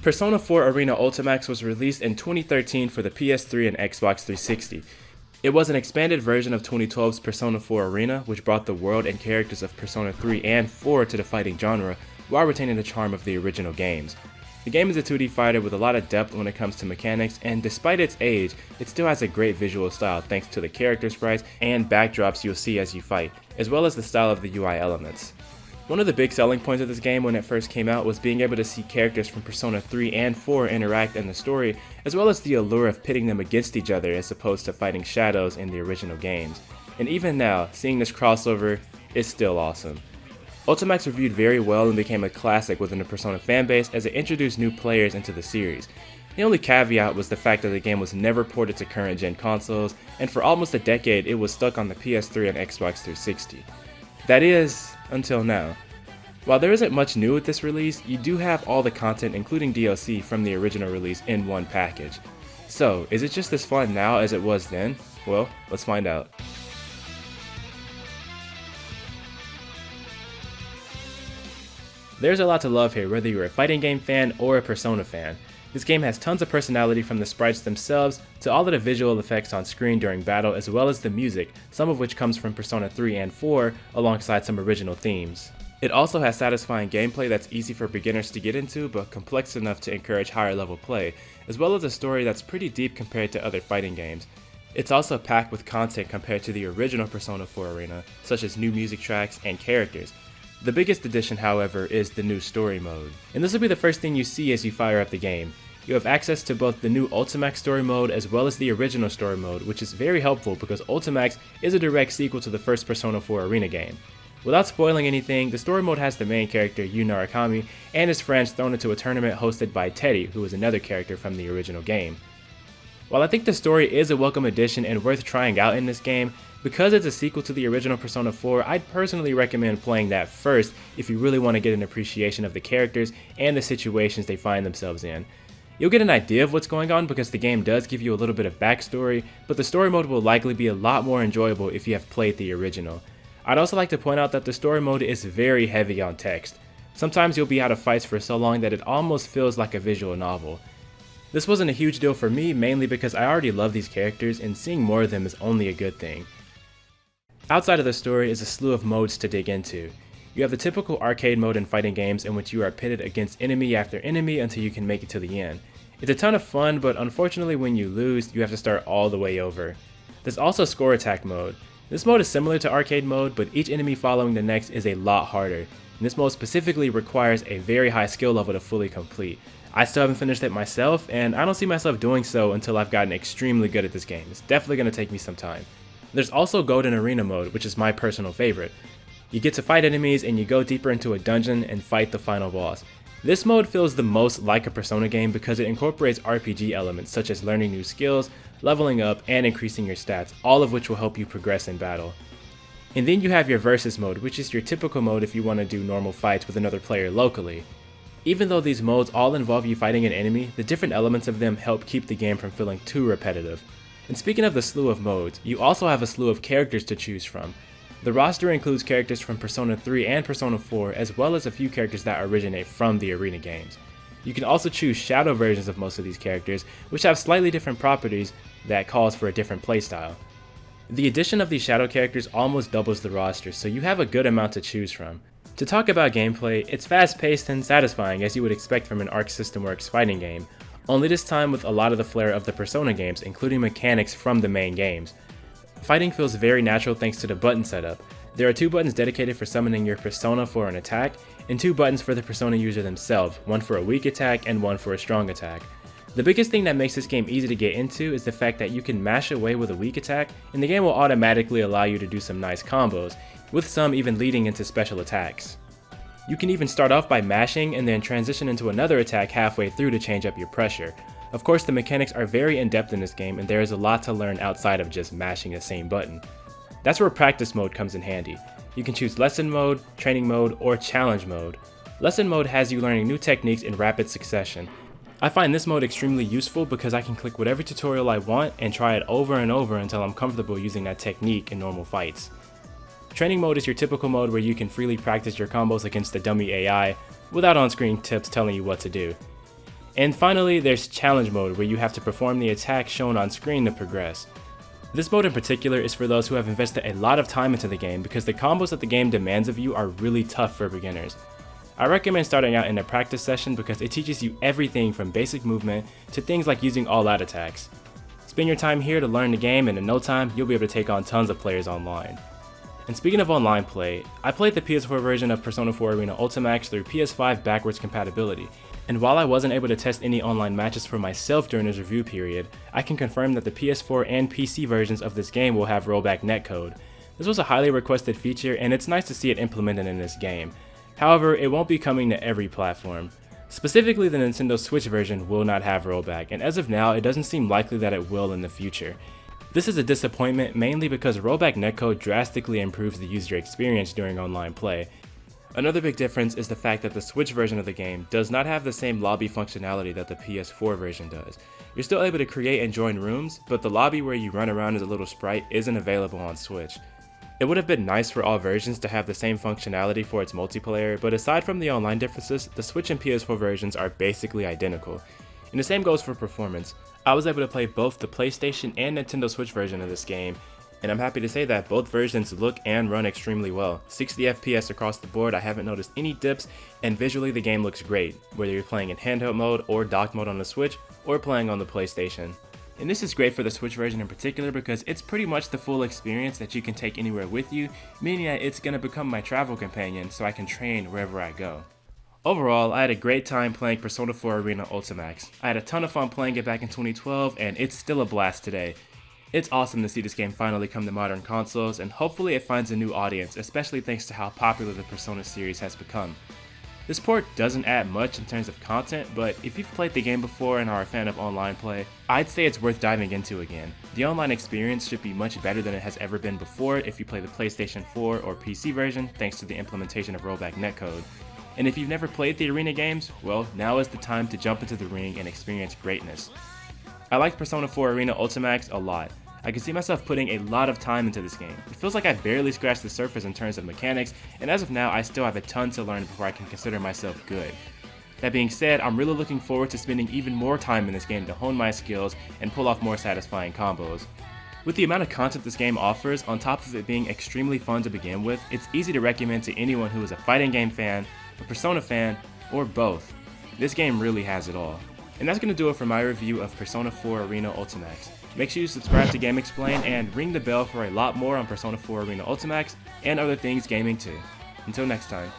Persona 4 Arena Ultimax was released in 2013 for the PS3 and Xbox 360. It was an expanded version of 2012's Persona 4 Arena, which brought the world and characters of Persona 3 and 4 to the fighting genre, while retaining the charm of the original games. The game is a 2D fighter with a lot of depth when it comes to mechanics, and despite its age, it still has a great visual style thanks to the character sprites and backdrops you'll see as you fight, as well as the style of the UI elements. One of the big selling points of this game when it first came out was being able to see characters from Persona 3 and 4 interact in the story, as well as the allure of pitting them against each other as opposed to fighting shadows in the original games. And even now, seeing this crossover is still awesome. Ultimax reviewed very well and became a classic within the Persona fanbase as it introduced new players into the series. The only caveat was the fact that the game was never ported to current gen consoles, and for almost a decade it was stuck on the PS3 and Xbox 360. That is, until now. While there isn't much new with this release, you do have all the content including DLC from the original release in one package. So, is it just as fun now as it was then? Well, let's find out. There's a lot to love here, whether you're a fighting game fan or a Persona fan. This game has tons of personality from the sprites themselves to all of the visual effects on screen during battle, as well as the music, some of which comes from Persona 3 and 4 alongside some original themes. It also has satisfying gameplay that's easy for beginners to get into but complex enough to encourage higher level play, as well as a story that's pretty deep compared to other fighting games. It's also packed with content compared to the original Persona 4 Arena, such as new music tracks and characters. The biggest addition, however, is the new story mode. And this will be the first thing you see as you fire up the game. You have access to both the new Ultimax story mode as well as the original story mode, which is very helpful because Ultimax is a direct sequel to the first Persona 4 Arena game. Without spoiling anything, the story mode has the main character, Yu Narukami, and his friends thrown into a tournament hosted by Teddy, who is another character from the original game. While I think the story is a welcome addition and worth trying out in this game, because it's a sequel to the original Persona 4, I'd personally recommend playing that first if you really want to get an appreciation of the characters and the situations they find themselves in. You'll get an idea of what's going on because the game does give you a little bit of backstory, but the story mode will likely be a lot more enjoyable if you have played the original. I'd also like to point out that the story mode is very heavy on text. Sometimes you'll be out of fights for so long that it almost feels like a visual novel. This wasn't a huge deal for me, mainly because I already love these characters and seeing more of them is only a good thing. Outside of the story is a slew of modes to dig into. You have the typical arcade mode in fighting games in which you are pitted against enemy after enemy until you can make it to the end. It's a ton of fun, but unfortunately when you lose, you have to start all the way over. There's also score attack mode. This mode is similar to arcade mode, but each enemy following the next is a lot harder, and this mode specifically requires a very high skill level to fully complete. I still haven't finished it myself, and I don't see myself doing so until I've gotten extremely good at this game. It's definitely going to take me some time. There's also Golden Arena mode, which is my personal favorite. You get to fight enemies and you go deeper into a dungeon and fight the final boss. This mode feels the most like a Persona game because it incorporates RPG elements such as learning new skills, leveling up, and increasing your stats, all of which will help you progress in battle. And then you have your Versus mode, which is your typical mode if you want to do normal fights with another player locally. Even though these modes all involve you fighting an enemy, the different elements of them help keep the game from feeling too repetitive. And speaking of the slew of modes, you also have a slew of characters to choose from. The roster includes characters from Persona 3 and Persona 4, as well as a few characters that originate from the Arena games. You can also choose shadow versions of most of these characters, which have slightly different properties that calls for a different playstyle. The addition of these shadow characters almost doubles the roster, so you have a good amount to choose from. To talk about gameplay, it's fast-paced and satisfying as you would expect from an Arc System Works fighting game, only this time with a lot of the flair of the Persona games, including mechanics from the main games. Fighting feels very natural thanks to the button setup. There are 2 buttons dedicated for summoning your persona for an attack, and 2 buttons for the persona user themselves, one for a weak attack and one for a strong attack. The biggest thing that makes this game easy to get into is the fact that you can mash away with a weak attack, and the game will automatically allow you to do some nice combos, with some even leading into special attacks. You can even start off by mashing and then transition into another attack halfway through to change up your pressure. Of course, the mechanics are very in-depth in this game and there is a lot to learn outside of just mashing the same button. That's where practice mode comes in handy. You can choose lesson mode, training mode, or challenge mode. Lesson mode has you learning new techniques in rapid succession. I find this mode extremely useful because I can click whatever tutorial I want and try it over and over until I'm comfortable using that technique in normal fights. Training mode is your typical mode where you can freely practice your combos against the dummy AI without on-screen tips telling you what to do. And finally, there's challenge mode, where you have to perform the attack shown on screen to progress. This mode in particular is for those who have invested a lot of time into the game because the combos that the game demands of you are really tough for beginners. I recommend starting out in a practice session because it teaches you everything from basic movement to things like using all-out attacks. Spend your time here to learn the game, and in no time, you'll be able to take on tons of players online. And speaking of online play, I played the PS4 version of Persona 4 Arena Ultimax through PS5 backwards compatibility. And while I wasn't able to test any online matches for myself during this review period, I can confirm that the PS4 and PC versions of this game will have rollback netcode. This was a highly requested feature, and it's nice to see it implemented in this game. However, it won't be coming to every platform. Specifically, the Nintendo Switch version will not have rollback, and as of now, it doesn't seem likely that it will in the future. This is a disappointment mainly because rollback netcode drastically improves the user experience during online play. Another big difference is the fact that the Switch version of the game does not have the same lobby functionality that the PS4 version does. You're still able to create and join rooms, but the lobby where you run around as a little sprite isn't available on Switch. It would have been nice for all versions to have the same functionality for its multiplayer, but aside from the online differences, the Switch and PS4 versions are basically identical. And the same goes for performance. I was able to play both the PlayStation and Nintendo Switch version of this game, and I'm happy to say that both versions look and run extremely well. 60 FPS across the board, I haven't noticed any dips, and visually the game looks great, whether you're playing in handheld mode or dock mode on the Switch, or playing on the PlayStation. And this is great for the Switch version in particular because it's pretty much the full experience that you can take anywhere with you, meaning that it's going to become my travel companion so I can train wherever I go. Overall, I had a great time playing Persona 4 Arena Ultimax. I had a ton of fun playing it back in 2012, and it's still a blast today. It's awesome to see this game finally come to modern consoles, and hopefully it finds a new audience, especially thanks to how popular the Persona series has become. This port doesn't add much in terms of content, but if you've played the game before and are a fan of online play, I'd say it's worth diving into again. The online experience should be much better than it has ever been before if you play the PlayStation 4 or PC version thanks to the implementation of rollback netcode. And if you've never played the Arena games, well, now is the time to jump into the ring and experience greatness. I like Persona 4 Arena Ultimax a lot. I can see myself putting a lot of time into this game. It feels like I've barely scratched the surface in terms of mechanics, and as of now, I still have a ton to learn before I can consider myself good. That being said, I'm really looking forward to spending even more time in this game to hone my skills and pull off more satisfying combos. With the amount of content this game offers, on top of it being extremely fun to begin with, it's easy to recommend to anyone who is a fighting game fan, a Persona fan, or both. This game really has it all. And that's going to do it for my review of Persona 4 Arena Ultimax. Make sure you subscribe to GameXplain and ring the bell for a lot more on Persona 4 Arena Ultimax and other things gaming too. Until next time.